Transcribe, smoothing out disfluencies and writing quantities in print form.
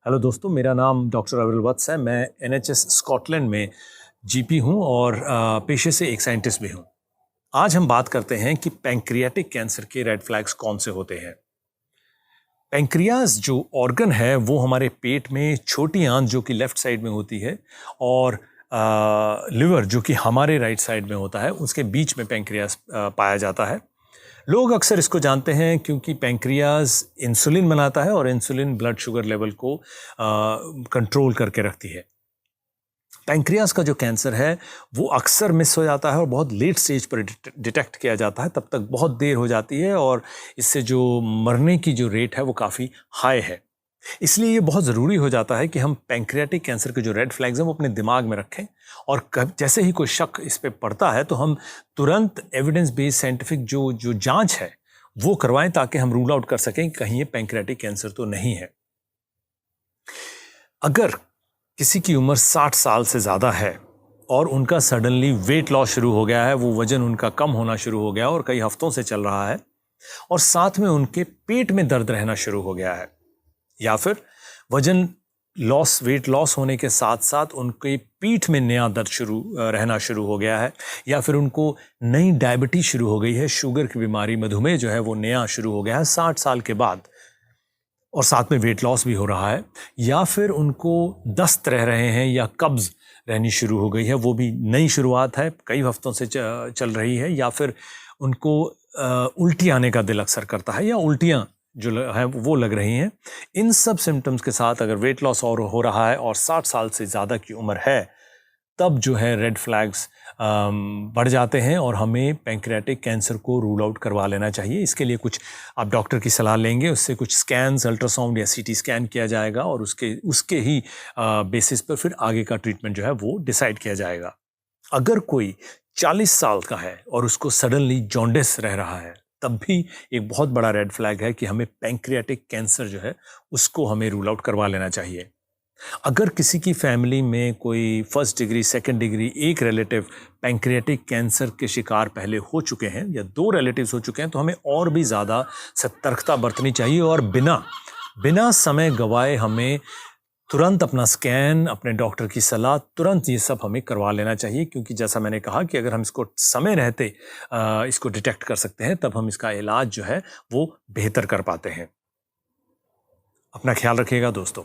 Hello दोस्तों, मेरा नाम डॉक्टर अविरल वत्स है। मैं NHS स्कॉटलैंड में जीपी हूँ और पेशे से एक साइंटिस्ट भी हूँ। आज हम बात करते हैं कि पैंक्रियाटिक कैंसर के रेड फ्लैग्स कौन से होते हैं। पैंक्रियाज जो ऑर्गन है वो हमारे पेट में छोटी आंत जो कि लेफ्ट साइड में होती है और लिवर जो कि हमारे राइट साइड में होता है, उसके बीच में पैंक्रियाज पाया जाता है। लोग अक्सर इसको जानते हैं क्योंकि पैंक्रियाज इंसुलिन बनाता है और इंसुलिन ब्लड शुगर लेवल को कंट्रोल करके रखती है। पैंक्रियाज का जो कैंसर है वो अक्सर मिस हो जाता है और बहुत लेट स्टेज पर डिटेक्ट किया जाता है, तब तक बहुत देर हो जाती है और इससे जो मरने की जो रेट है वो काफ़ी हाई है। इसलिए ये बहुत ज़रूरी हो जाता है कि हम पैंक्रियाटिक कैंसर के जो रेड फ्लैग्स हैं वो अपने दिमाग में रखें और जैसे ही कोई शक इस पे पड़ता है तो हम तुरंत एविडेंस बेस्ड साइंटिफिक जो जांच है वो करवाएं ताकि हम रूल आउट कर सकें कि कहीं ये पैंक्रियाटिक कैंसर तो नहीं है। अगर किसी की उम्र 60 साल से ज़्यादा है और उनका सडनली वेट लॉस शुरू हो गया है, वो वजन उनका कम होना शुरू हो गया और कई हफ्तों से चल रहा है और साथ में उनके पेट में दर्द रहना शुरू हो गया है, या फिर वजन लॉस वेट लॉस होने के साथ साथ उनके पीठ में नया दर्द रहना शुरू हो गया है, या फिर उनको नई डायबिटीज शुरू हो गई है, शुगर की बीमारी, मधुमेह जो है वो नया शुरू हो गया है 60 साल के बाद और साथ में वेट लॉस भी हो रहा है, या फिर उनको दस्त रह रहे हैं या कब्ज रहनी शुरू हो गई है, वो भी नई शुरुआत है, कई हफ्तों से चल रही है, या फिर उनको उल्टी आने का दिल अक्सर करता है या उल्टियाँ जो है वो लग रही हैं। इन सब सिम्टम्स के साथ अगर वेट लॉस और हो रहा है और 60 साल से ज़्यादा की उम्र है, तब जो है रेड फ्लैग्स बढ़ जाते हैं और हमें पैंक्रियाटिक कैंसर को रूल आउट करवा लेना चाहिए। इसके लिए कुछ आप डॉक्टर की सलाह लेंगे, उससे कुछ स्कैन्स, अल्ट्रासाउंड या CT स्कैन किया जाएगा और उसके ही बेसिस पर फिर आगे का ट्रीटमेंट जो है वो डिसाइड किया जाएगा। अगर कोई 40 साल का है और उसको सडनली जॉन्डिस रह रहा है, तब भी एक बहुत बड़ा रेड फ्लैग है कि हमें पैंक्रियाटिक कैंसर जो है उसको हमें रूल आउट करवा लेना चाहिए। अगर किसी की फैमिली में कोई फर्स्ट डिग्री, सेकंड डिग्री, एक रिलेटिव पैंक्रियाटिक कैंसर के शिकार पहले हो चुके हैं या 2 रिलेटिव्स हो चुके हैं, तो हमें और भी ज़्यादा सतर्कता बरतनी चाहिए और बिना समय गवाए हमें तुरंत अपना स्कैन, अपने डॉक्टर की सलाह, तुरंत ये सब हमें करवा लेना चाहिए, क्योंकि जैसा मैंने कहा कि अगर हम इसको समय रहते इसको डिटेक्ट कर सकते हैं, तब हम इसका इलाज जो है वो बेहतर कर पाते हैं। अपना ख्याल रखिएगा दोस्तों।